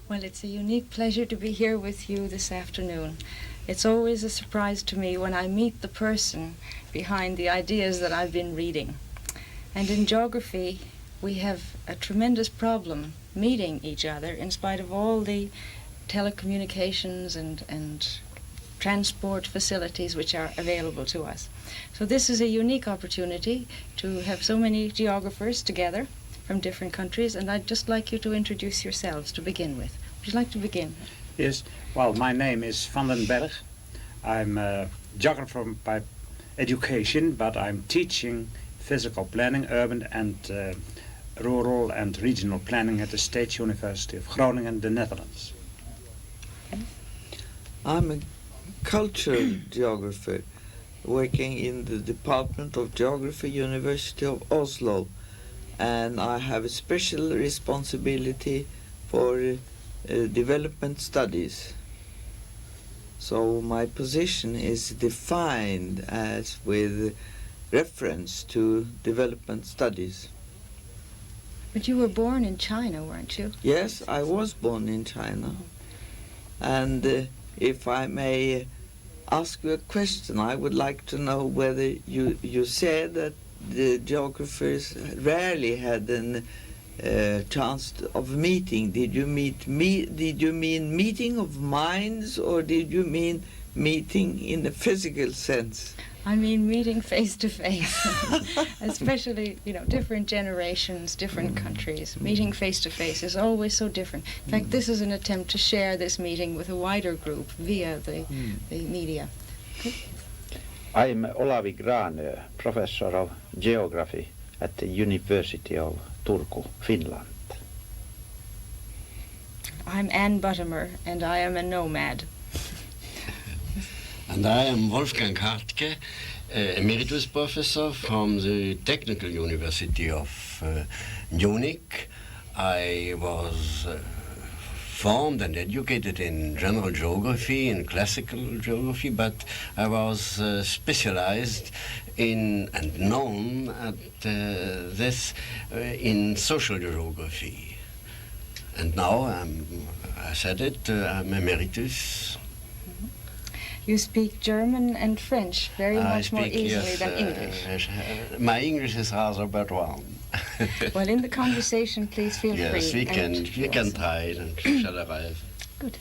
Well, it's a unique pleasure to be here with you this afternoon. It's always a surprise to me when I meet the person behind the ideas that I've been reading. And in geography, we have a tremendous problem meeting each other in spite of all the telecommunications and transport facilities which are available to us. So this is a unique opportunity to have so many geographers together from different countries, and I'd just like you to introduce yourselves to begin with. Would you like to begin? Yes, well, my name is Van den Berg. I'm a geographer by education, but I'm teaching physical planning, urban and rural and regional planning at the State University of Groningen, the Netherlands. I'm a cultural geographer working in the Department of Geography, University of Oslo, and I have a special responsibility for development studies. So my position is defined as with reference to development studies. But you were born in China, weren't you? Yes, I was born in China. And if I may ask you a question, I would like to know whether you said that the geographers rarely had a chance of meeting. Did you mean meeting of minds, or did you mean meeting in a physical sense? I mean meeting face to face, especially, different generations, different countries. Meeting face to face is always so different. In fact, this is an attempt to share this meeting with a wider group via the media. Okay. I'm Olavi Grano, professor of geography at the University of Turku, Finland. I'm Anne Buttimer, and I am a nomad. And I am Wolfgang Hartke, emeritus professor from the Technical University of Munich. I was formed and educated in general geography and classical geography, but I was specialized in and known at this in social geography. And now I'm emeritus. You speak German and French very much more easily than English. My English is rather bad one. Well, in the conversation, please feel free. Yes, we can try it and shall arrive. Good.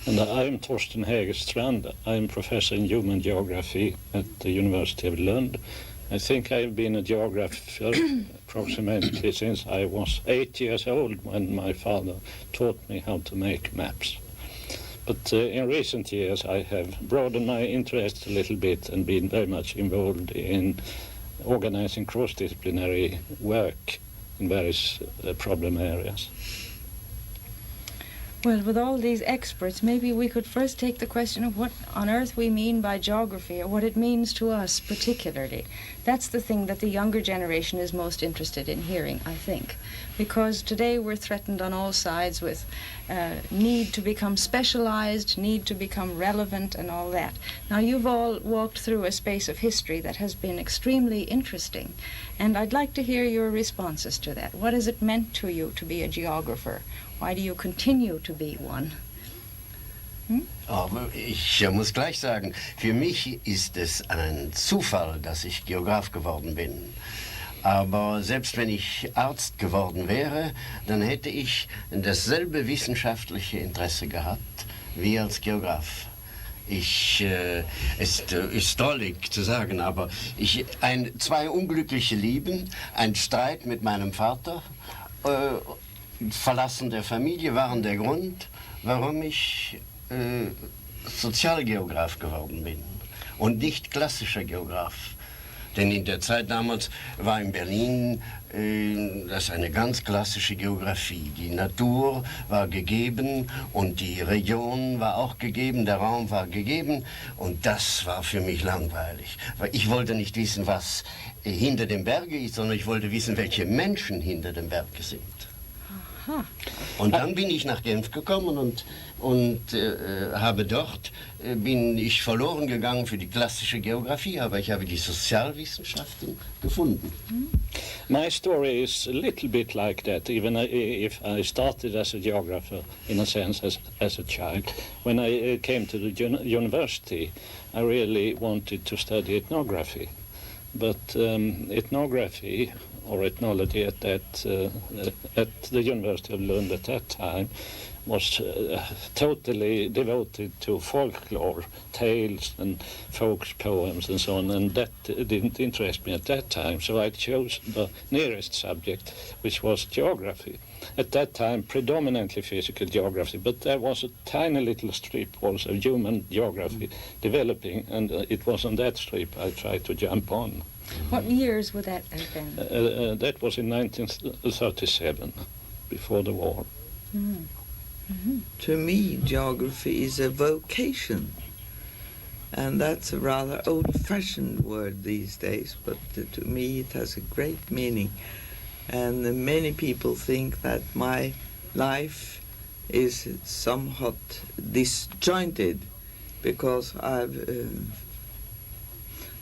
And I'm Torsten Hägerstrand. I'm professor in human geography at the University of Lund. I think I've been a geographer approximately since I was 8 years old, when my father taught me how to make maps. But in recent years I have broadened my interest a little bit and been very much involved in organizing cross-disciplinary work in various problem areas. Well, with all these experts, maybe we could first take the question of what on earth we mean by geography, or what it means to us particularly. That's the thing that the younger generation is most interested in hearing, I think, because today we're threatened on all sides with need to become specialized, need to become relevant, and all that. Now, you've all walked through a space of history that has been extremely interesting, and I'd like to hear your responses to that. What has it meant to you to be a geographer? Why do you continue to be one? Aber ich muss gleich sagen, für mich ist es ein Zufall, dass ich Geograph geworden bin. Aber selbst wenn ich Arzt geworden wäre, dann hätte ich dasselbe wissenschaftliche Interesse gehabt wie als Geograph. Es ist drollig zu sagen, aber zwei unglückliche Lieben, ein Streit mit meinem Vater, Verlassen der Familie waren der Grund, warum ich Sozialgeograph geworden bin und nicht klassischer Geograph. Denn in der Zeit damals war in Berlin das eine ganz klassische Geografie. Die Natur war gegeben und die Region war auch gegeben, der Raum war gegeben, und das war für mich langweilig. Weil ich wollte nicht wissen, was hinter dem Berge ist, sondern ich wollte wissen, welche Menschen hinter dem Berge sind. Aha. Und dann bin ich nach Genf gekommen und habe dort, bin ich verloren gegangen für die klassische Geografie, aber ich habe die Sozialwissenschaften gefunden. My story is a little bit like that, even if I started as a geographer, in a sense, as a child. When I came to the university, I really wanted to study ethnography. But ethnography, or ethnology at the University of Lund at that time, was totally devoted to folklore, tales and folk poems and so on, and that didn't interest me at that time, so I chose the nearest subject, which was geography. At that time, predominantly physical geography, but there was a tiny little strip also, human geography, developing, and it was on that strip I tried to jump on. What years would that have been? That was in 1937, before the war. Mm. Mm-hmm. To me, geography is a vocation. And that's a rather old-fashioned word these days, but to me it has a great meaning. And many people think that my life is somewhat disjointed because I've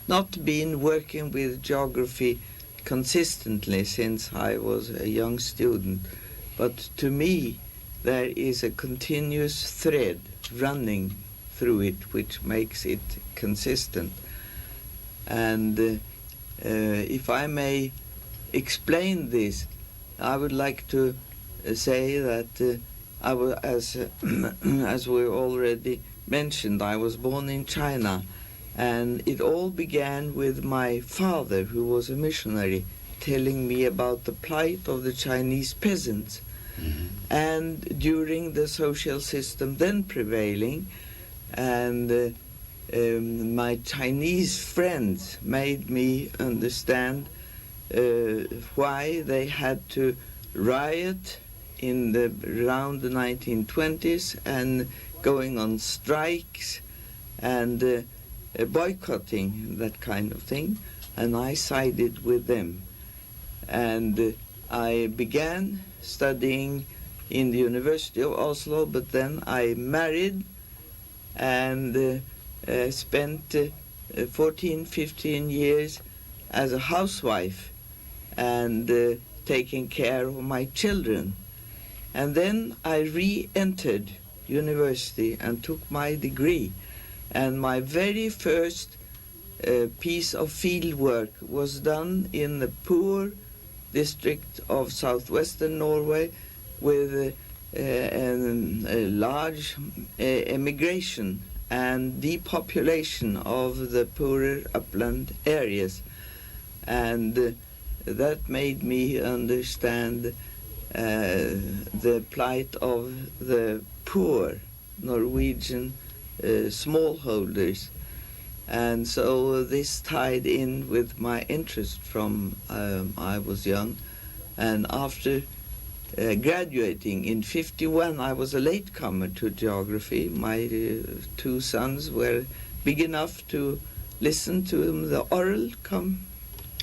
not been working with geography consistently since I was a young student. But to me, there is a continuous thread running through it which makes it consistent. And if I may explain this, I would like to say that I was, as we already mentioned, I was born in China, and it all began with my father, who was a missionary, telling me about the plight of the Chinese peasants. Mm-hmm. And during the social system then prevailing, and my Chinese friends made me understand why they had to riot around the 1920s and going on strikes and boycotting, that kind of thing, and I sided with them. And I began studying in the University of Oslo, but then I married and spent 14-15 years as a housewife and taking care of my children. And then I re-entered university and took my degree. And my very first piece of field work was done in the poor district of southwestern Norway with a large emigration and depopulation of the poorer upland areas. And that made me understand the plight of the poor Norwegian smallholders. And so this tied in with my interest from I was young. And after graduating in 1951, I was a latecomer to geography. My two sons were big enough to listen to the oral come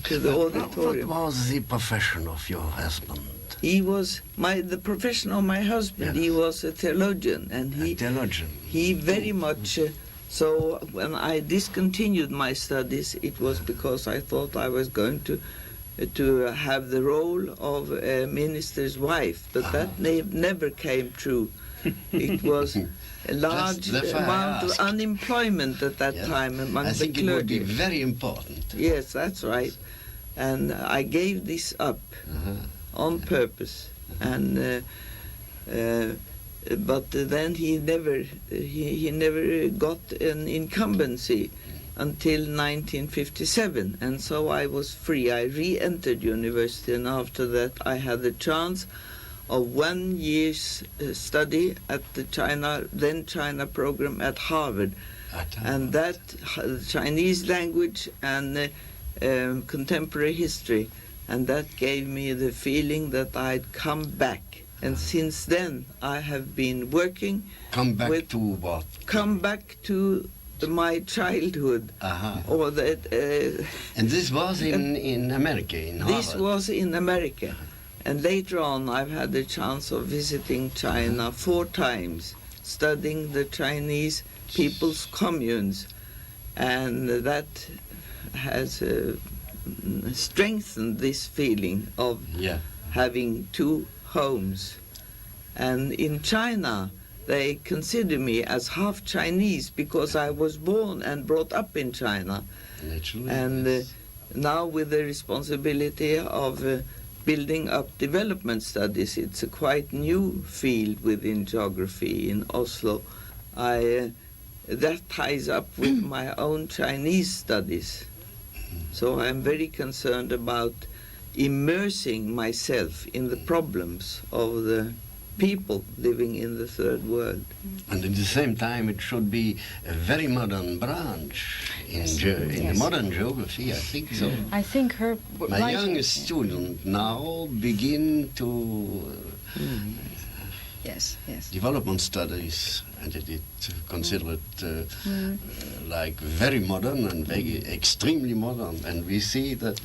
to the auditorium. What was the profession of your husband? He was the profession of my husband. Yes. He was a theologian, and he very much. So when I discontinued my studies, it was because I thought I was going to have the role of a minister's wife, but that never came true. It was a large amount of unemployment at that time among the clergy. I think it would be very important. Yes, that's right. And I gave this up on purpose, and but then he never got an incumbency until 1957, and so I was free. I re-entered university, and after that I had the chance of 1 year's study at the China program at Harvard, and that Chinese language and contemporary history, and that gave me the feeling that I'd come back. And since then, I have been working. Come back to what? Come back to my childhood. Or that. And this was in America, in Harvard? This was in America. And later on, I've had the chance of visiting China 4 times, studying the Chinese people's communes, and that has strengthened this feeling of having 2 homes. And in China, they consider me as half Chinese because I was born and brought up in China. Naturally, and yes. Now with the responsibility of building up development studies, it's a quite new field within geography in Oslo. That ties up with my own Chinese studies. So I'm very concerned about immersing myself in the problems of the people living in the third world. And at the same time, it should be a very modern branch in the modern geography, I think so. I think her... My young students now begin to development studies, and it consider it like very modern and very extremely modern, and we see that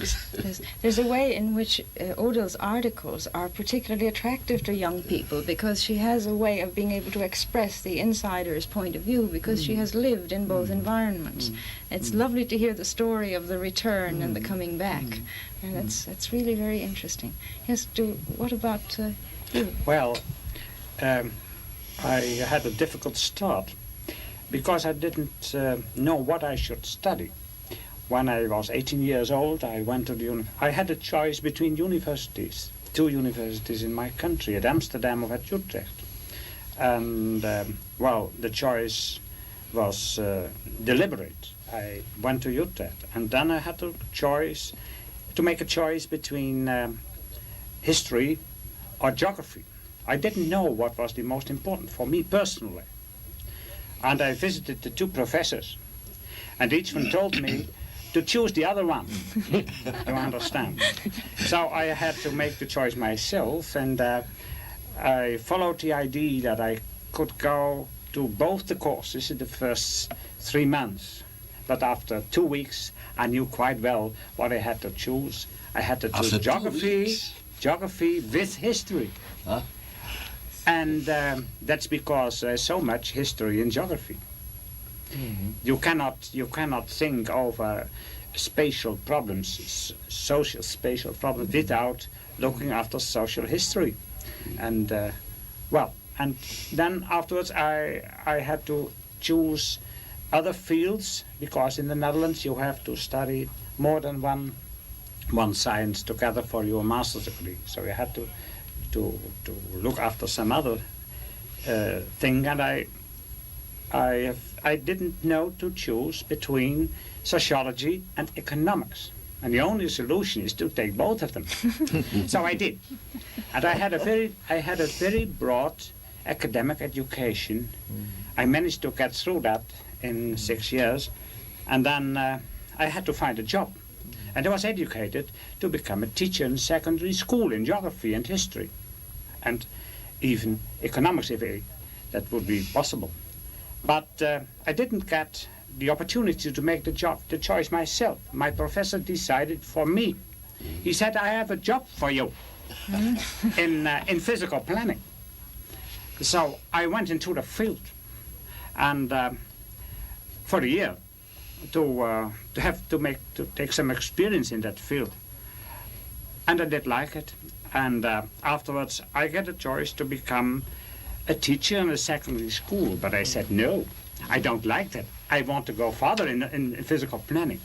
there's a way in which Aadel's articles are particularly attractive to young people, because she has a way of being able to express the insider's point of view, because she has lived in both environments. It's lovely to hear the story of the return and the coming back, and that's really very interesting. Yes, what about you? Well, I had a difficult start because I didn't know what I should study. When I was 18 years old, I went to I had a choice between universities, 2 universities in my country, at Amsterdam or at Utrecht. And, well, the choice was deliberate. I went to Utrecht, and then I had to make a choice between history or geography. I didn't know what was the most important for me personally. And I visited the 2 professors, and each one told me to choose the other one. You understand? So I had to make the choice myself, and I followed the idea that I could go to both the courses in the first 3 months. But after 2 weeks, I knew quite well what I had to choose. I had to choose geography with history. Huh? And that's because there's so much history in geography. You cannot think over spatial problems, social spatial problems, without looking after social history. And and then afterwards I had to choose other fields, because in the Netherlands you have to study more than one science together for your master's degree. So you had to look after some other thing, and I didn't know to choose between sociology and economics, and the only solution is to take both of them. So I did, and I had a very broad academic education. I managed to get through that in 6 years, and then I had to find a job. And I was educated to become a teacher in secondary school in geography and history, and even economics if that would be possible. But I didn't get the opportunity to make the choice myself. My professor decided for me. He said, I have a job for you in physical planning. So I went into the field, and for a year, to take some experience in that field, and I did like it. And afterwards, I got a choice to become a teacher in a secondary school, but I said no, I don't like that. I want to go further in physical planning,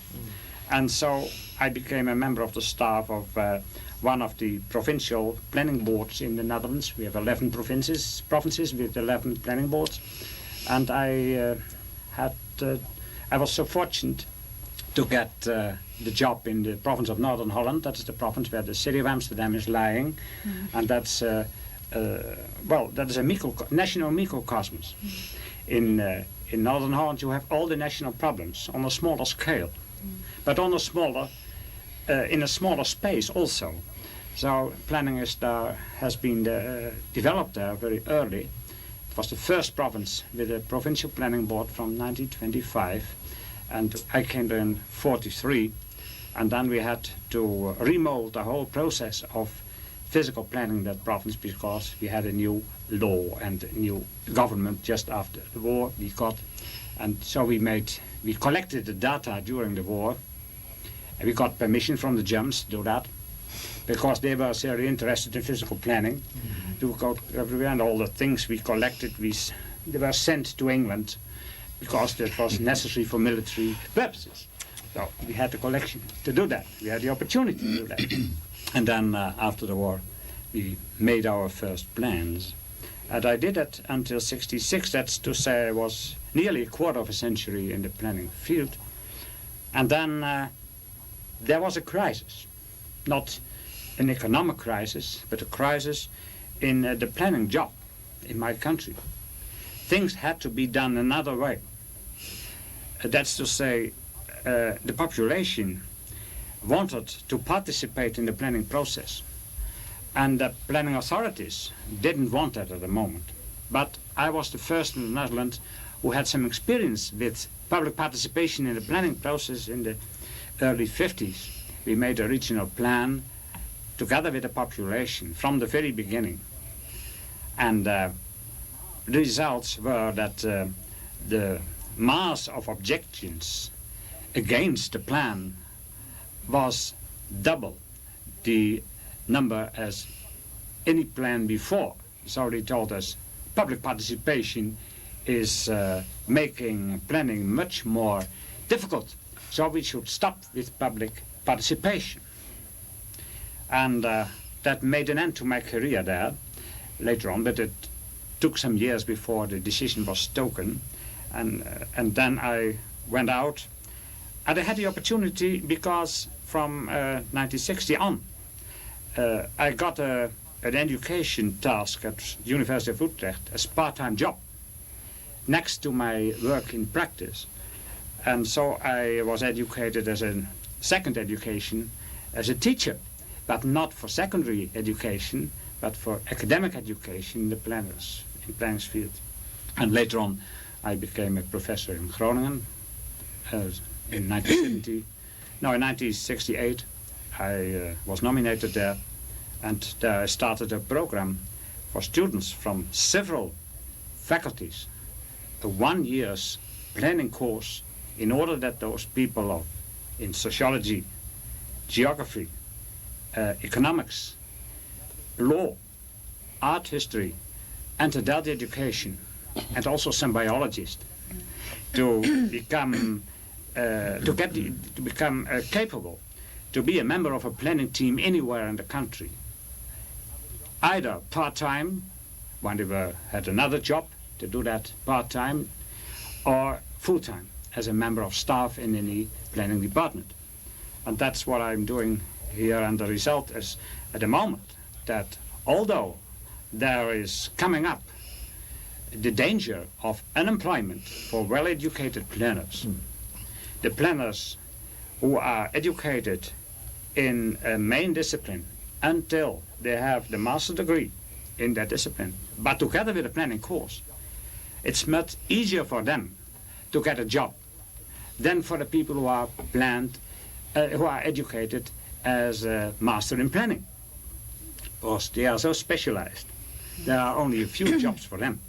and so I became a member of the staff of one of the provincial planning boards in the Netherlands. We have 11 provinces with 11 planning boards, and I was so fortunate to get the job in the province of Northern Holland. That is the province where the city of Amsterdam is lying, and that's that is a national microcosmos. In Northern Holland, you have all the national problems on a smaller scale, but on a smaller, in a smaller space also. So planning has been developed there very early. It was the first province with a provincial planning board from 1925, and I came there in 1943, and then we had to remold the whole process of physical planning in that province because we had a new law and a new government just after the war we got. And so we collected the data during the war, and we got permission from the Germans to do that because they were very interested in physical planning to go everywhere, and all the things we collected, they were sent to England because that was necessary for military purposes. So we had the collection to do that. We had the opportunity to do that. And then after the war, we made our first plans. And I did it until '66. That's to say I was nearly a quarter of a century in the planning field. And then there was a crisis. Not an economic crisis, but a crisis in the planning job in my country. Things had to be done another way. That's to say, the population wanted to participate in the planning process, and the planning authorities didn't want that at the moment. But I was the first in the Netherlands who had some experience with public participation in the planning process in the early 50s. We made a regional plan together with the population from the very beginning. And the results were that the mass of objections against the plan was double the number as any plan before. So they told us public participation is making planning much more difficult. So we should stop with public participation. And that made an end to my career there later on, but it took some years before the decision was taken. And then I went out, and I had the opportunity because from 1960 on, I got an education task at University of Utrecht as part-time job next to my work in practice. And so I was educated as a second education as a teacher, but not for secondary education, but for academic education in the planners field. And later on, I became a professor in Groningen in 1970. No, in 1968, I was nominated there, and there I started a program for students from several faculties, a 1 year's planning course, in order that those people in sociology, geography, economics, law, art history, and adult education, and also some biologists, to become capable to be a member of a planning team anywhere in the country, either part-time when they had another job to do that part-time, or full-time as a member of staff in any planning department. And that's what I'm doing here, and the result is at the moment that although there is coming up the danger of unemployment for well-educated planners, the planners who are educated in a main discipline until they have the master's degree in that discipline, but together with a planning course, it's much easier for them to get a job than for the people who are who are educated as a master in planning, because they are so specialized. There are only a few jobs for them.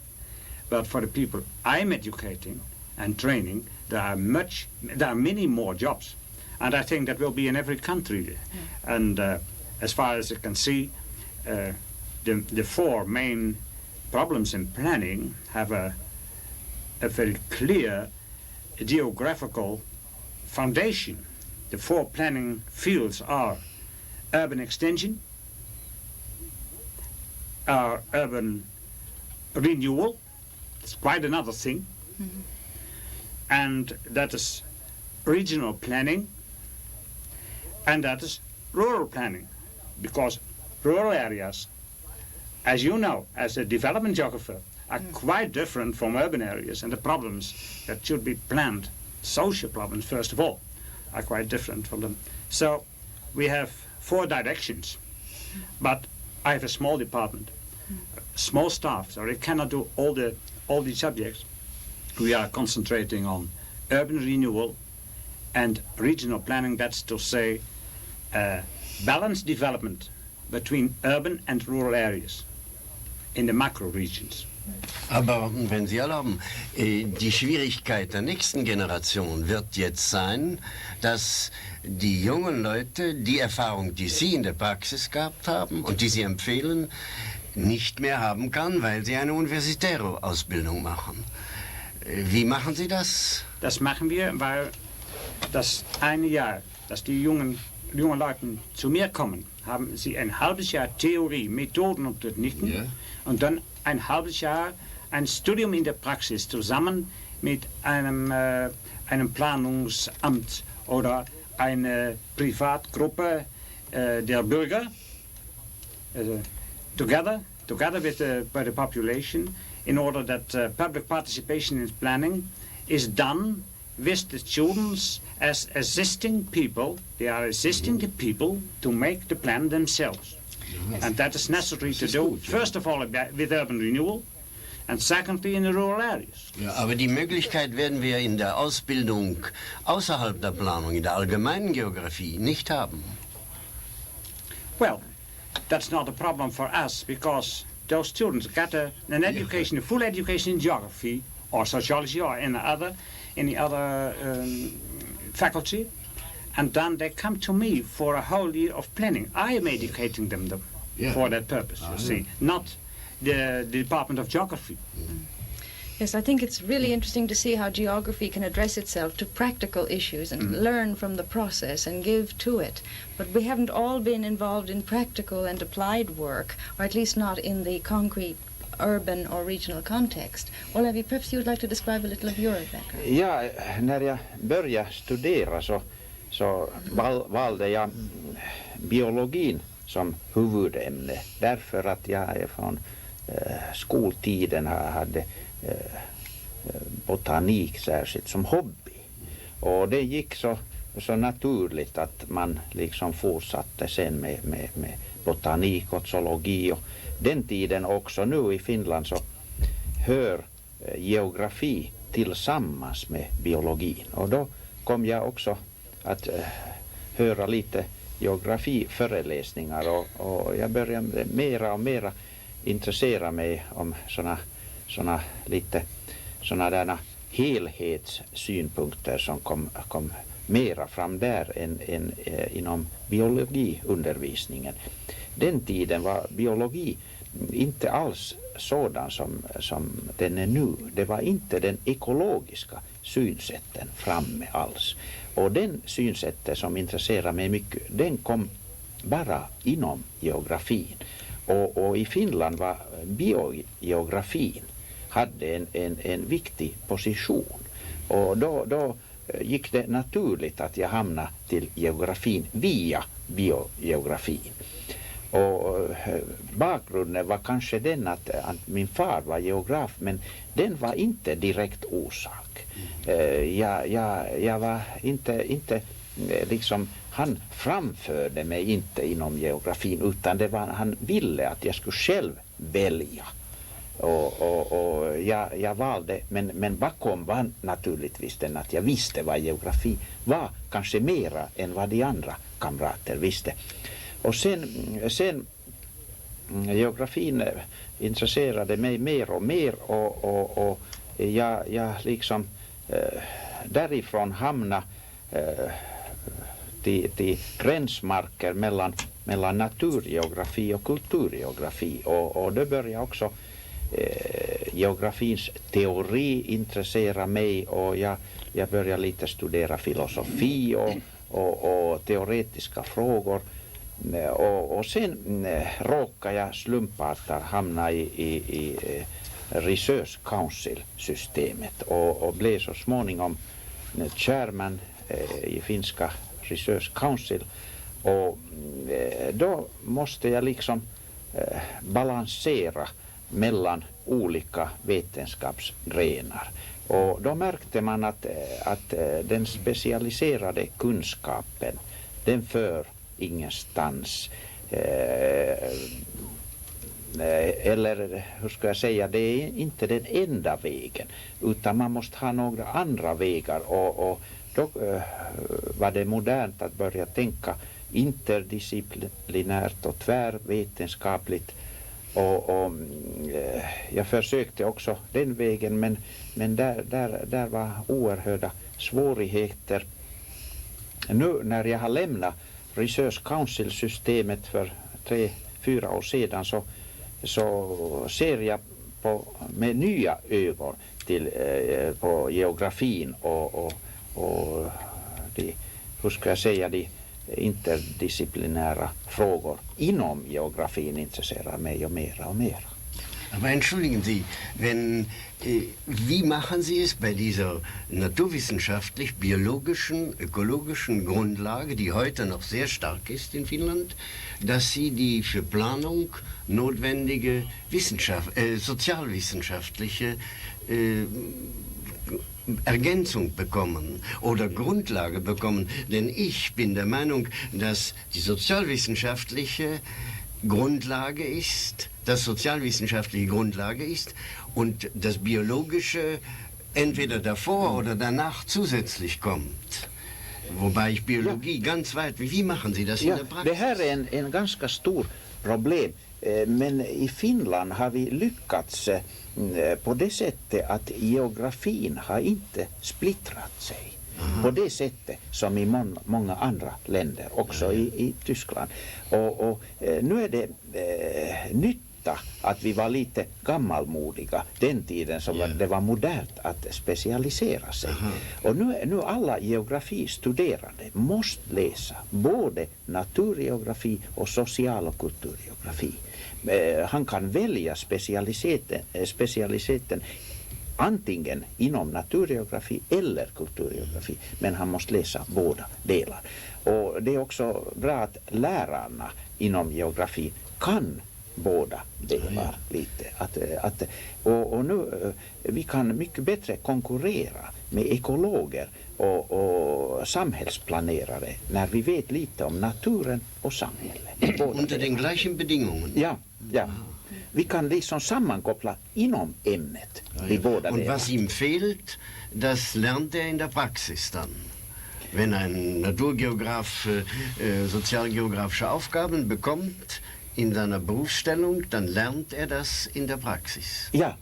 But for the people I'm educating and training, there are many more jobs. And I think that will be in every country. And as far as I can see, the four main problems in planning have a very clear geographical foundation. The four planning fields are urban extension, urban renewal. It's quite another thing. Mm-hmm. And that is regional planning, and that is rural planning, because rural areas, as you know, as a development geographer, are quite different from urban areas, and the problems that should be planned, social problems first of all, are quite different from them. So we have four directions, but I have a small department, small staff, so they cannot do all these subjects. We are concentrating on urban renewal and regional planning. That's to say balanced development between urban and rural areas in the macro regions. Aber wenn Sie erlauben, die Schwierigkeit der nächsten Generation wird jetzt sein, dass die jungen Leute die Erfahrung, die Sie in der Praxis gehabt haben und die Sie empfehlen, nicht mehr haben kann, weil sie eine universitäre Ausbildung machen. Wie machen Sie das? Das machen wir, weil das eine Jahr, dass die jungen Leute zu mir kommen, haben sie ein halbes Jahr Theorie, Methoden unterrichten, Ja. und dann ein halbes Jahr ein Studium in der Praxis zusammen mit einem Planungsamt oder einer Privatgruppe der Bürger, together with the population, in order that public participation in planning is done with the students as assisting people. They are assisting the people to make the plan themselves. And that is necessary to do, first of all, with urban renewal, and secondly in the rural areas. Ja, aber die Möglichkeit werden wir in der Ausbildung außerhalb der Planung, in der allgemeinen Geografie, nicht haben. Well, that's not a problem for us, because those students get an education, a full education in geography or sociology or in the other faculty, and then they come to me for a whole year of planning. I am educating them for that purpose, you see, not the Department of Geography. Yes, I think it's really interesting to see how geography can address itself to practical issues and learn from the process and give to it. But we haven't all been involved in practical and applied work, or at least not in the concrete urban or regional context. Olavi, perhaps you would like to describe a little of your background. Ja, när jag började studera så valde jag biologin som huvudämne, därför att jag från skoltiden hade botanik särskilt som hobby. Och det gick så naturligt att man liksom fortsatte sen med botanik och zoologi. Och den tiden också nu i Finland så hör geografi tillsammans med biologin. Och då kom jag också att höra lite geografiföreläsningar och jag började mera och mera intressera mig om såna där helhetssynpunkter som kom mera fram där än inom biologiundervisningen. Den tiden var biologi inte alls sådan som den är nu. Det var inte den ekologiska synsätten framme alls. Och den synsättet som intresserar mig mycket, den kom bara inom geografin. Och i Finland var biogeografin hade en viktig position. Och då gick det naturligt att jag hamnade till geografin via biogeografin. Och bakgrunden var kanske den att min far var geograf, men den var inte direkt orsak. Jag var inte liksom, han framförde mig inte inom geografin, utan det var, han ville att jag skulle själv välja. Och jag valde, men bakom var naturligtvis den att jag visste vad geografi var, kanske mera än vad de andra kamrater visste. Och sen geografin intresserade mig mer och mer och jag liksom därifrån hamnade till gränsmarker mellan naturgeografi och kulturgeografi och då började också geografins teori intressera mig och jag började lite studera filosofi och teoretiska frågor och sen råkade jag slumpartat hamna i Research Council-systemet och blev så småningom chairman i finska Research Council och då måste jag liksom balansera mellan olika vetenskapsgrenar och då märkte man att den specialiserade kunskapen den för ingenstans eller hur ska jag säga, det är inte den enda vägen utan man måste ha några andra vägar och då var det modernt att börja tänka interdisciplinärt och tvärvetenskapligt. Och jag försökte också den vägen, men där var oerhörda svårigheter. Nu när jag har lämnat Research Council-systemet för 3-4 år sedan så ser jag med nya ögon på geografin och hur ska jag säga, de interdisciplinära frågor inom geografin intresserar mig och mera och mera. Aber entschuldigen Sie, wie machen Sie es bei dieser naturwissenschaftlich-biologischen, ökologischen Grundlage, die heute noch sehr stark ist in Finnland, dass Sie die für Planung notwendige sozialwissenschaftliche Ergänzung bekommen oder Grundlage bekommen? Denn ich bin der Meinung, dass die sozialwissenschaftliche Grundlage ist, und das Biologische entweder davor oder danach zusätzlich kommt. Wobei ich Biologie ganz weit... Wie machen Sie das in der Praxis? Det här är en ganska stor problem. Men i Finland har vi lyckats på det sättet att geografin har inte splittrat sig. På det sättet som i många andra länder, också i Tyskland. Och nu är det nytta att vi var lite gammalmodiga den tiden som det var modernt att specialisera sig. Och nu alla geografistuderande måste läsa både naturgeografi och social- och kulturgeografi. Han kan välja specialiteten antingen inom naturgeografi eller kulturgeografi, men han måste läsa båda delar. Och det är också bra att lärarna inom geografi kan båda delar lite. Och nu vi kan mycket bättre konkurrera med ekologer och samhällsplanerare när vi vet lite om naturen och samhället. Unter den gleichen Bedingungen? Ja. Vi kan liksom sammankoppla inom ämnet. Und was ihm fehlt, das lernt er in der Praxis dann. Wenn ein Naturgeograf sozialgeografische Aufgaben bekommt in seiner Berufsstellung, dann lernt er das in der Praxis. Ja,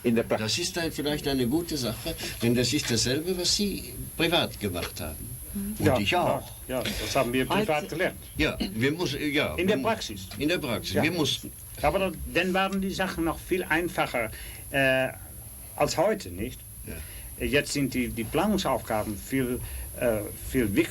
in der Praxis. Das ist vielleicht eine gute Sache, denn das ist dasselbe, was Sie privat gemacht haben. Und ich auch. Ja, das haben wir privat gelernt. In der Praxis. In der Praxis. Ja. Wir mussten. Aber dann waren die Sachen noch viel einfacher als heute, nicht? Ja. Jetzt sind die Planungsaufgaben viel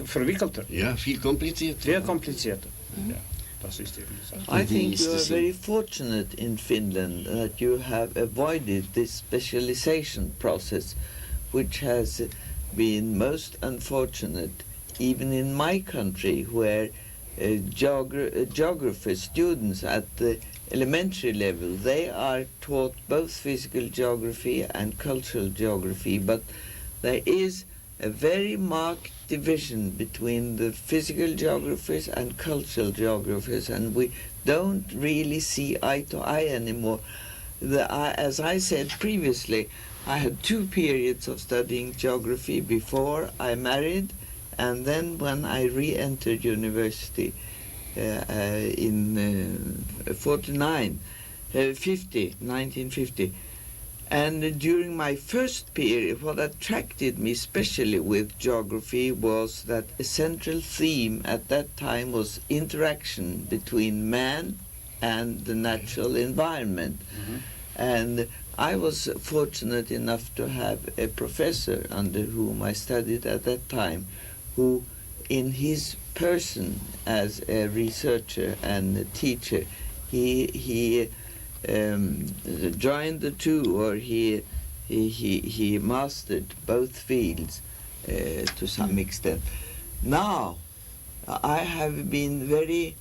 verwickelter. Ja, viel komplizierter. Sehr komplizierter. Ja, das ist eben die Sache. I think you are very fortunate in Finland that you have avoided this specialization process, which has been most unfortunate even in my country, where geography students at the elementary level, they are taught both physical geography and cultural geography, but there is a very marked division between the physical geographers and cultural geographers, and we don't really see eye to eye anymore. As I said previously, I had 2 periods of studying geography before I married, and then when I re-entered university in 1950. And during my first period, what attracted me especially with geography was that a central theme at that time was interaction between man and the natural environment. And I was fortunate enough to have a professor under whom I studied at that time, who in his person as a researcher and a teacher, he joined the two, or he mastered both fields to some extent. Now, I have been very,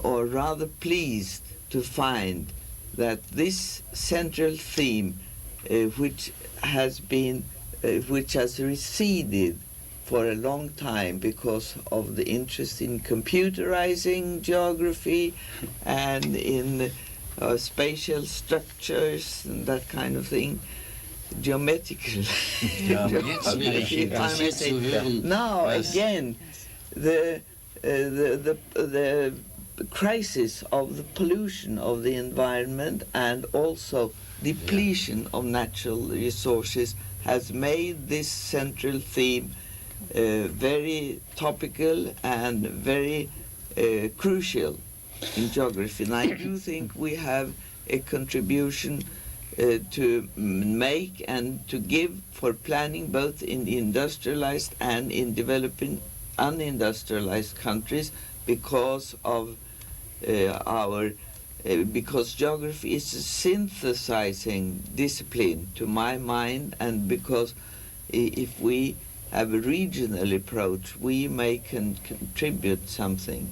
or rather pleased to find that this central theme, which has receded for a long time because of the interest in computerizing geography and in spatial structures and that kind of thing, geometrical. Now again, the the crisis of the pollution of the environment and also depletion of natural resources has made this central theme very topical and very crucial in geography. And I do think we have a contribution to make and to give for planning both in the industrialized and in developing unindustrialized countries because of because geography is a synthesizing discipline to my mind, and because if we have a regional approach, we may contribute something.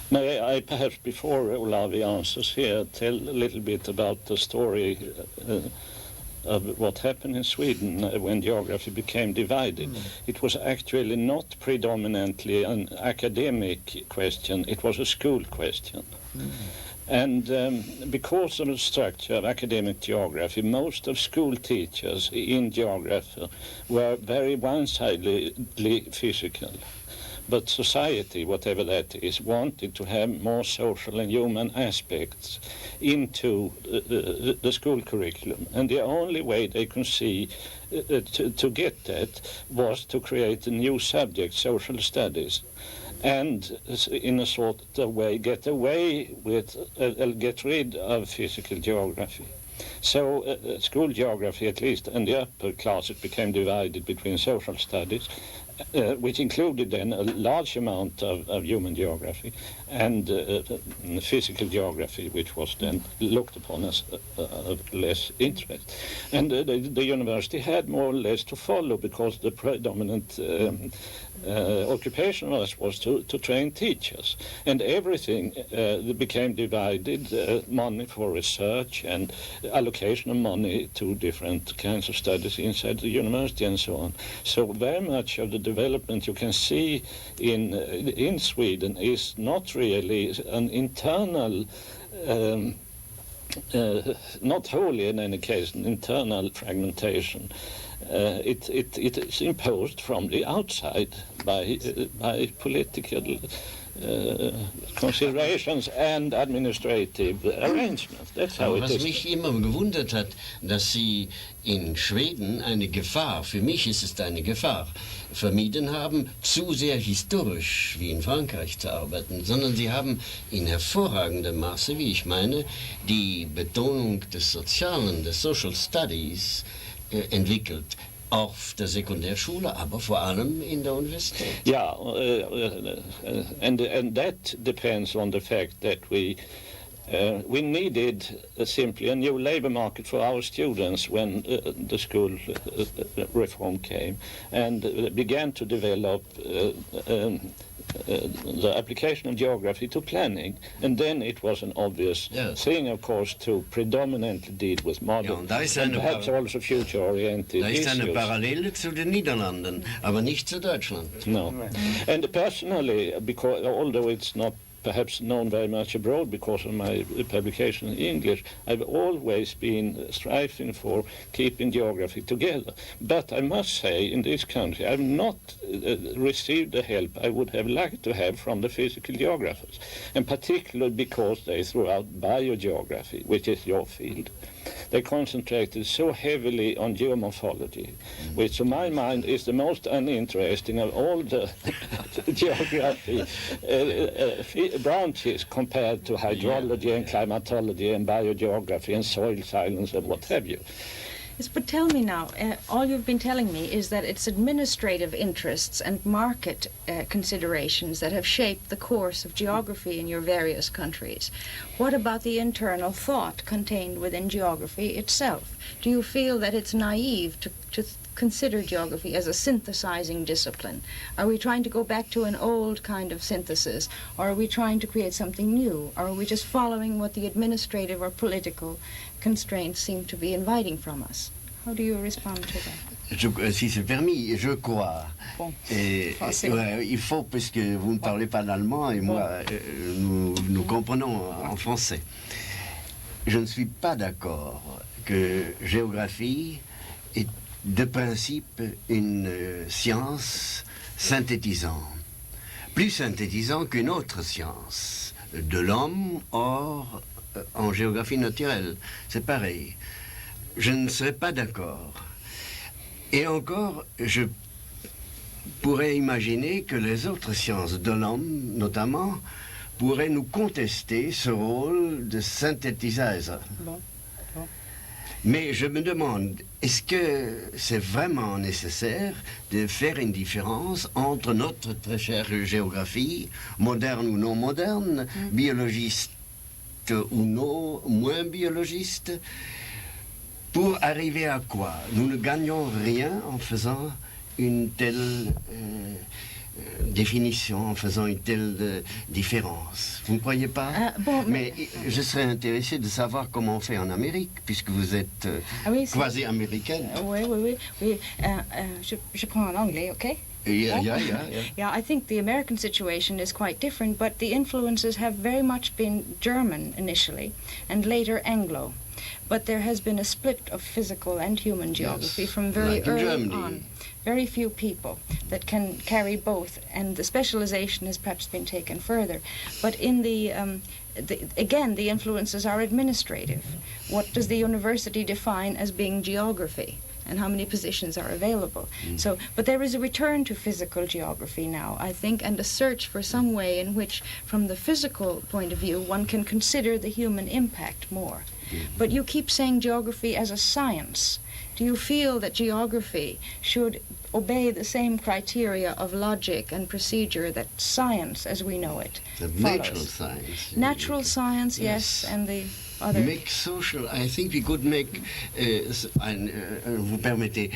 May I perhaps, before Olavi answers here, tell a little bit about the story of what happened in Sweden when geography became divided. It was actually not predominantly an academic question, it was a school question. And because of the structure of academic geography, most of school teachers in geography were very one-sidedly physical. But society, whatever that is, wanted to have more social and human aspects into the school curriculum. And the only way they could see to get that was to create a new subject, social studies, and in a sort of way get rid of physical geography. So school geography, at least in the upper classes, became divided between social studies, which included then a large amount of human geography, and physical geography, which was then looked upon as of less interest. And the university had more or less to follow, because the predominant occupation was to train teachers, and everything became divided, money for research and allocation of money to different kinds of studies inside the university and so on. So very much of the development you can see in Sweden is not really an internal not wholly in any case an internal fragmentation. It is imposed from the outside by political considerations and administrative arrangements. That's how it is. Was mich immer gewundert hat, dass Sie in Schweden eine Gefahr, für mich ist es eine Gefahr, vermieden haben, zu sehr historisch wie in Frankreich zu arbeiten, sondern Sie haben in hervorragendem Maße, wie ich meine, die Betonung des Sozialen, des Social Studies entwickelt. Auf der Sekundärschule, aber vor allem in der Universität. Yeah, and that depends on the fact that we needed simply a new labor market for our students when the school reform came, and began to develop the application of geography to planning, and then it was an obvious thing, of course, to predominantly deal with modern and perhaps also future-oriented issues. Da ist eine Parallele zu den Niederlanden, aber nicht zu Deutschland. No. And personally, because although it's not perhaps known very much abroad because of my publication in English, I've always been striving for keeping geography together. But I must say, in this country, I've not received the help I would have liked to have from the physical geographers, and particularly because they threw out biogeography, which is your field. They concentrated so heavily on geomorphology, which to my mind is the most uninteresting of all the geography branches compared to hydrology and climatology and biogeography and soil science and what have you. Yes, but tell me now, all you've been telling me is that it's administrative interests and market considerations that have shaped the course of geography in your various countries. What about the internal thought contained within geography itself? Do you feel that it's naive to consider geography as a synthesizing discipline? Are we trying to go back to an old kind of synthesis, or are we trying to create something new, or are we just following what the administrative or political constraints seem to be inviting from us? How do you respond to that? Si c'est permis, je crois. Bon. Il faut, puisque vous ne parlez pas l'allemand et moi, nous comprenons en français. Je ne suis pas d'accord que géographie est de principe une science synthétisante. plus synthétisant qu'une autre science de l'homme, or en géographie naturelle. C'est pareil. Je ne serais pas d'accord. Et encore, je pourrais imaginer que les autres sciences de l'homme, notamment, pourraient nous contester ce rôle de synthétiseur. Bon. Mais je me demande, est-ce que c'est vraiment nécessaire de faire une différence entre notre très chère géographie, moderne ou non moderne, biologiste ou non, moins biologiste, pour arriver à quoi? Nous ne gagnons rien en faisant une telle définition, en faisant une telle différence. Vous ne croyez pas? Mais je serais intéressé de savoir comment on fait en Amérique, puisque vous êtes quasi américaine. Oui. Je prends en anglais, OK? Yeah. Yeah, I think the American situation is quite different, but the influences have very much been German initially, and later Anglo. But there has been a split of physical and human geography from very early on. Very few people that can carry both, and the specialization has perhaps been taken further. But in again, the influences are administrative. What does the university define as being geography? And how many positions are available? So, but there is a return to physical geography now, I think, and a search for some way in which, from the physical point of view, one can consider the human impact more. But you keep saying geography as a science. Do you feel that geography should obey the same criteria of logic and procedure that science, as we know it, follows? Natural science. Natural science, yes, and the other... Make social, I think we could make, vous permettez,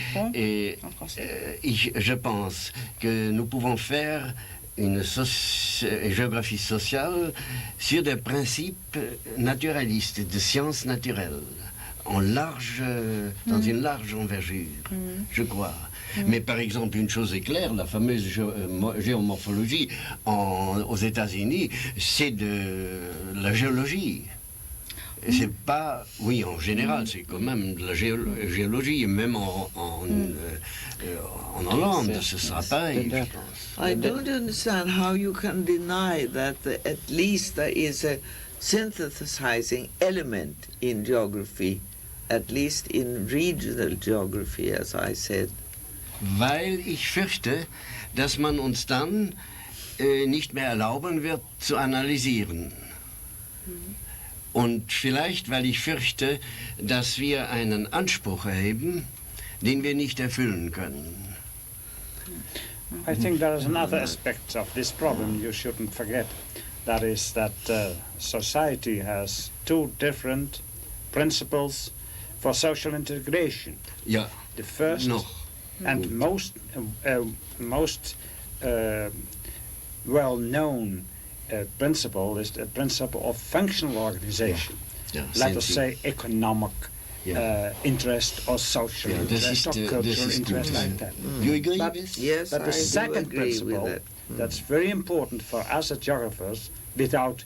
je pense que nous pouvons faire une géographie sociale sur des principes naturalistes, de sciences naturelles, dans une large envergure, je crois. Mais par exemple, une chose est claire, la fameuse géomorphologie aux États-Unis, c'est de la géologie. C'est pas, oui, en général, c'est quand même de la géologie, et même en Hollande, ce sera pareil, je pense. I don't understand how you can deny that at least there is a synthesizing element in geography, at least in regional geography, as I said. Weil ich fürchte, dass man uns dann nicht mehr erlauben wird, zu analysieren. Und vielleicht, weil ich fürchte, dass wir einen Anspruch erheben, den wir nicht erfüllen können. I think there is another aspect of this problem you shouldn't forget. That is that society has two different principles for social integration. Ja, the first and most well-known principle is the principle of functional organization. Let us say economic interest or social interest or cultural interest like that. Do you agree with this? Yes, but the I second do agree principle with that. that's very important for us as geographers, without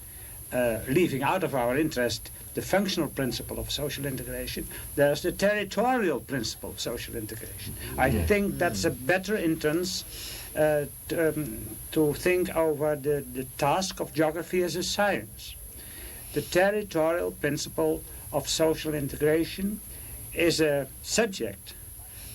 leaving out of our interest the functional principle of social integration, there's the territorial principle of social integration. I think that's a better entrance to think over the task of geography as a science. The territorial principle of social integration is a subject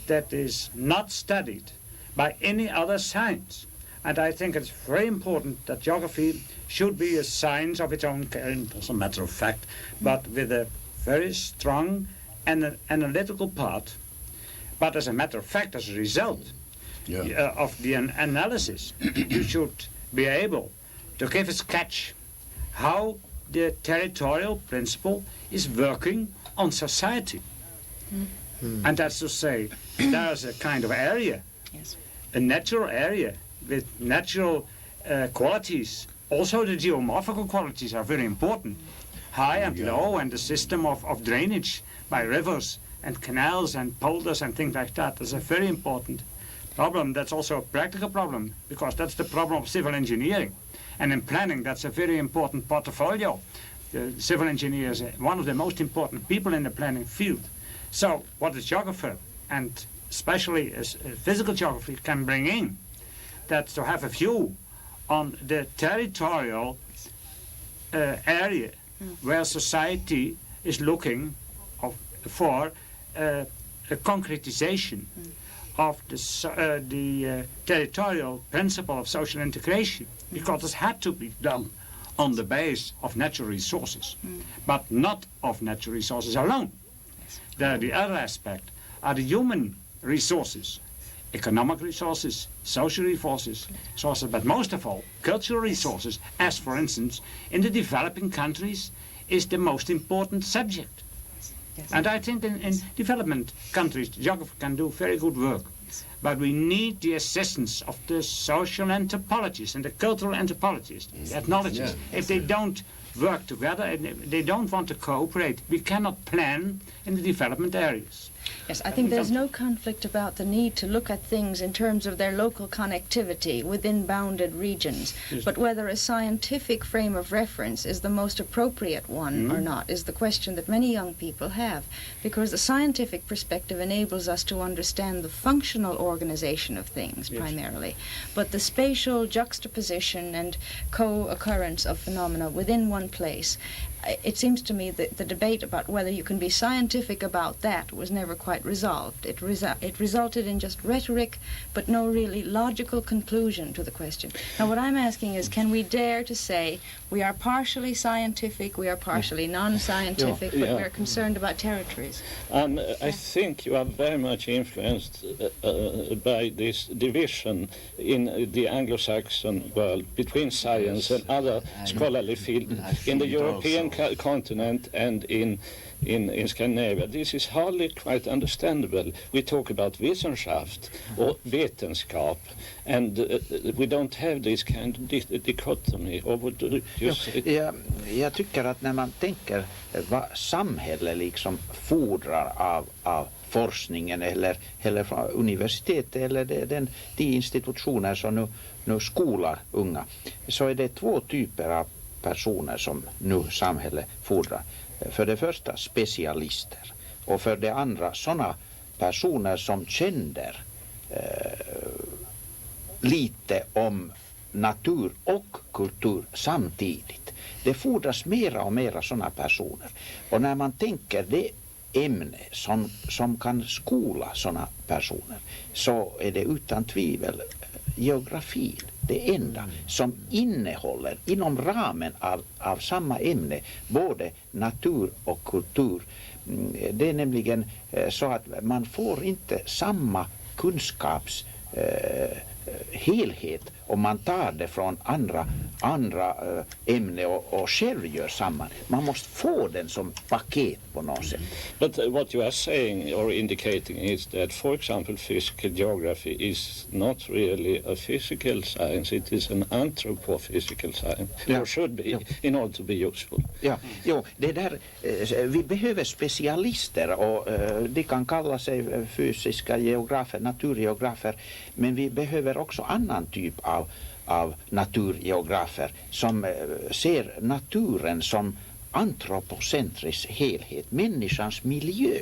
that is not studied by any other science. And I think it's very important that geography should be a science of its own kind, as a matter of fact, but with a very strong analytical part. But as a matter of fact, as a result of the analysis, you should be able to give a sketch how the territorial principle is working on society. And that's to say, there's a kind of area, a natural area with natural qualities. Also the geomorphical qualities are very important. High and low, and the system of drainage by rivers and canals and polders and things like that is a very important problem. That's also a practical problem, because that's the problem of civil engineering. And in planning, that's a very important portfolio. The civil engineer is one of the most important people in the planning field. So what a geographer, and especially a physical geography, can bring in, that's to have a view on the territorial area where society is looking for a concretization of the territorial principle of social integration, because this had to be done on the base of natural resources, but not of natural resources alone. The other aspect are the human resources, economic resources, social resources, but most of all, cultural resources, as for instance, in the developing countries, is the most important subject. Yes. And I think in development countries, geography can do very good work. But we need the assistance of the social anthropologists and the cultural anthropologists, the ethnologists. If they don't work together and if they don't want to cooperate, we cannot plan in the development areas. Yes, I think there's no conflict about the need to look at things in terms of their local connectivity within bounded regions. Yes. But whether a scientific frame of reference is the most appropriate one or not is the question that many young people have. Because the scientific perspective enables us to understand the functional organization of things primarily. But the spatial juxtaposition and co-occurrence of phenomena within one place, it seems to me that the debate about whether you can be scientific about that was never quite resolved. It resulted in just rhetoric, but no really logical conclusion to the question. Now, what I'm asking is, can we dare to say we are partially scientific, we are partially non-scientific, but we're concerned about territories? I think you are very much influenced by this division in the Anglo-Saxon world between science and other scholarly fields in the European continent and in Scandinavia. This is hardly quite understandable. We talk about Wissenschaft or vetenskap, and we don't have this kind of dichotomy. Jag tycker att när man tänker vad samhället liksom fordrar av forskningen eller från universitetet eller de institutioner som nu skolar unga, så är det två typer av personer som nu samhället fordrar. För det första specialister och för det andra sådana personer som känner lite om natur och kultur samtidigt. Det fordras mera och mera sådana personer. Och när man tänker det ämne som kan skola sådana personer, så är det utan tvivel geografin det enda som innehåller inom ramen av samma ämne både natur och kultur. Det är nämligen så att man får inte samma kunskaps helhet om man tar det från andra ämne och själv gör samman. Man måste få den som paket på något sätt. But what you are saying or indicating is that, for example, physical geography is not really a physical science, it is an anthropophysical science, or should be, in order to be useful. Ja, det där, vi behöver specialister och de kan kalla sig fysiska geografer, naturgeografer, men vi behöver också annan typ av naturgeografer som ser naturen som antropocentrisk helhet, människans miljö.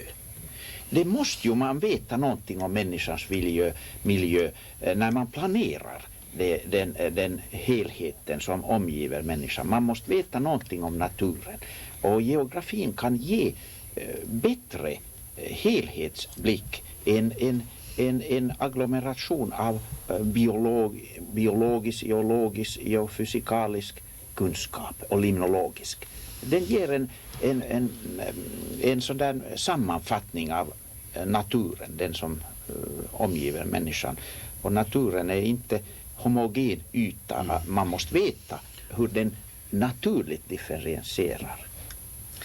Det måste ju man veta någonting om människans miljö när man planerar den helheten som omgiver människan. Man måste veta någonting om naturen. Och geografin kan ge bättre helhetsblick en agglomeration av biologisk, geologisk, geofysikalisk kunskap och limnologisk. Den ger en sådan sammanfattning av naturen, den som omgiver människan. Och naturen är inte homogen yta. Man måste veta hur den naturligt differentierar.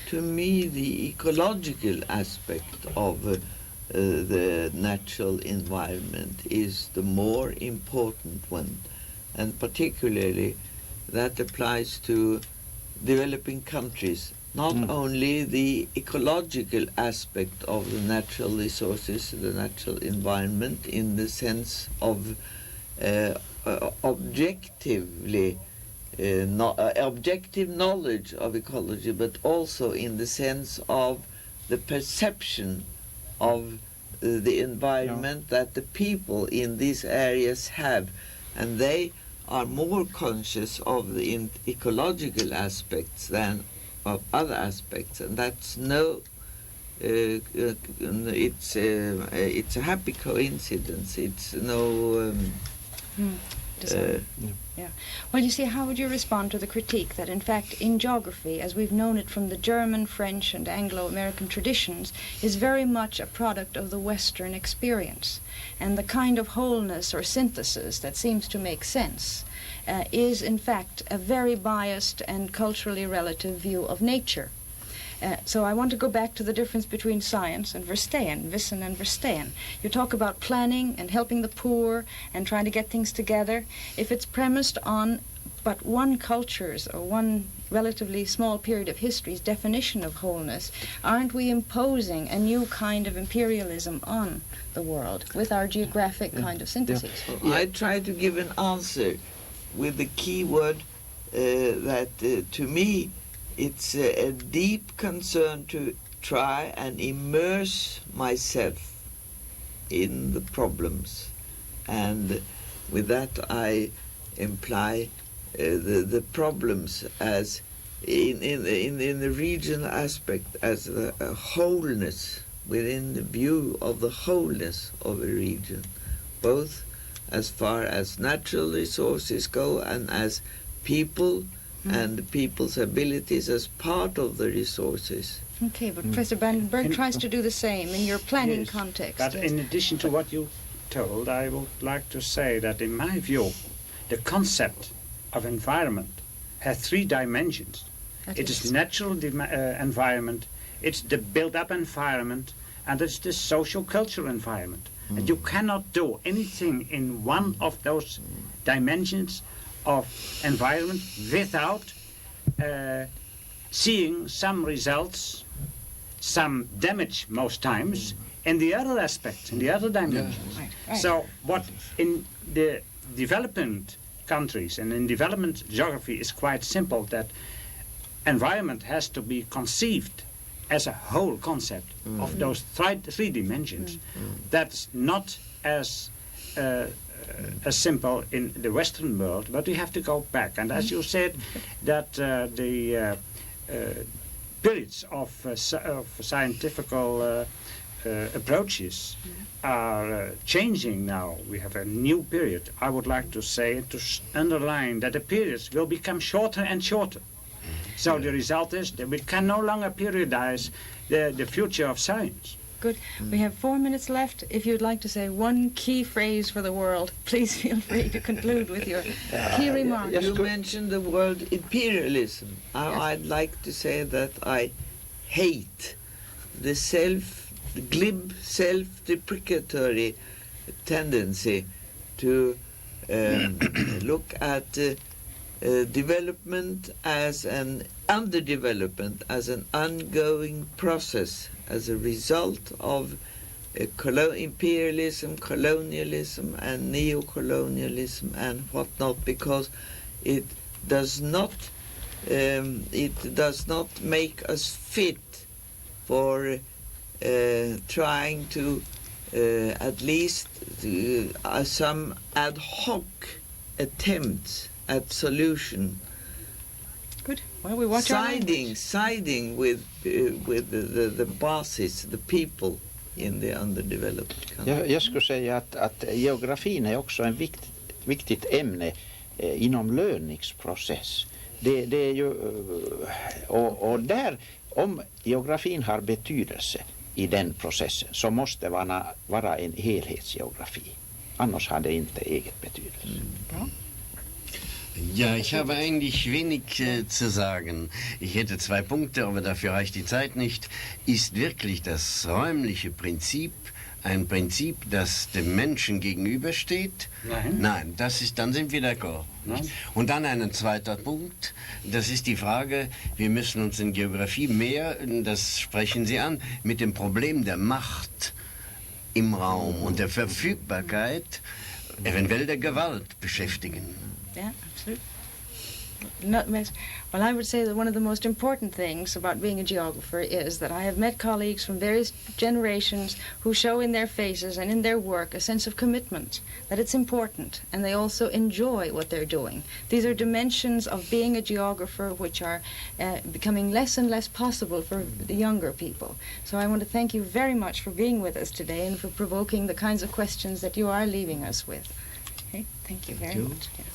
To me, the ecological aspect of the natural environment is the more important one, and particularly that applies to developing countries. Not only the ecological aspect of the natural resources, the natural environment in the sense of objective knowledge of ecology, but also in the sense of the perception of the environment that the people in these areas have. And they are more conscious of the ecological aspects than of other aspects, and that's it's a happy coincidence. It's no. Yeah. Well, you see, how would you respond to the critique that, in fact, in geography, as we've known it from the German, French, and Anglo-American traditions, is very much a product of the Western experience, and the kind of wholeness or synthesis that seems to make sense is, in fact, a very biased and culturally relative view of nature. So I want to go back to the difference between science and verstehen, wissen and verstehen. You talk about planning and helping the poor and trying to get things together. If it's premised on but one culture's or one relatively small period of history's definition of wholeness, aren't we imposing a new kind of imperialism on the world with our geographic kind of synthesis? I try to give an answer with the key word that to me it's a deep concern to try and immerse myself in the problems, and with that I imply the problems as in the regional aspect as a wholeness within the view of the wholeness of a region, both as far as natural resources go and as people and people's abilities as part of the resources. Okay, but Professor Berg tries to do the same in your planning context. But in addition to what you told, I would like to say that in my view, the concept of environment has three dimensions. It is natural environment, it's the built-up environment, and it's the social-cultural environment. And you cannot do anything in one of those dimensions of environment without seeing some results, some damage most times, in the other aspects, in the other dimensions. Right. So what in the development countries and in development geography is quite simple, that environment has to be conceived as a whole concept of those three dimensions. That's not as simple in the Western world, but we have to go back. And as you said, that the periods of scientific approaches are changing now. We have a new period. I would like to say, to underline that the periods will become shorter and shorter. So the result is that we can no longer periodize the future of science. Good. We have 4 minutes left. If you'd like to say one key phrase for the world, please feel free to conclude with your key remark. You mentioned the word imperialism. I'd like to say that I hate the glib, self-deprecatory tendency to look at development as an underdevelopment, as an ongoing process, as a result of imperialism, colonialism, and neo-colonialism and whatnot, because it does not make us fit for trying to at least some ad hoc attempts at solution. Good. Well, we watch siding with the bosses, the people in the underdeveloped country. Jag skulle säga att geografin är också en viktigt ämne inom löningsprocess. Det är ju, och där, om geografin har betydelse i den processen, så måste vara en helhetsgeografi. Annars har det inte eget betydelse. Bra. Ja, ich habe eigentlich wenig zu sagen. Ich hätte 2 Punkte, aber dafür reicht die Zeit nicht. Ist wirklich das räumliche Prinzip ein Prinzip, das dem Menschen gegenübersteht? Nein. Nein, dann sind wir d'accord. Und dann ein zweiter Punkt, das ist die Frage, wir müssen uns in Geografie mehr, das sprechen Sie an, mit dem Problem der Macht im Raum und der Verfügbarkeit, eventuell der Gewalt beschäftigen. Yeah, absolutely. Well, I would say that one of the most important things about being a geographer is that I have met colleagues from various generations who show in their faces and in their work a sense of commitment, that it's important, and they also enjoy what they're doing. These are dimensions of being a geographer which are becoming less and less possible for the younger people. So I want to thank you very much for being with us today and for provoking the kinds of questions that you are leaving us with. Okay, thank you very much. Yeah.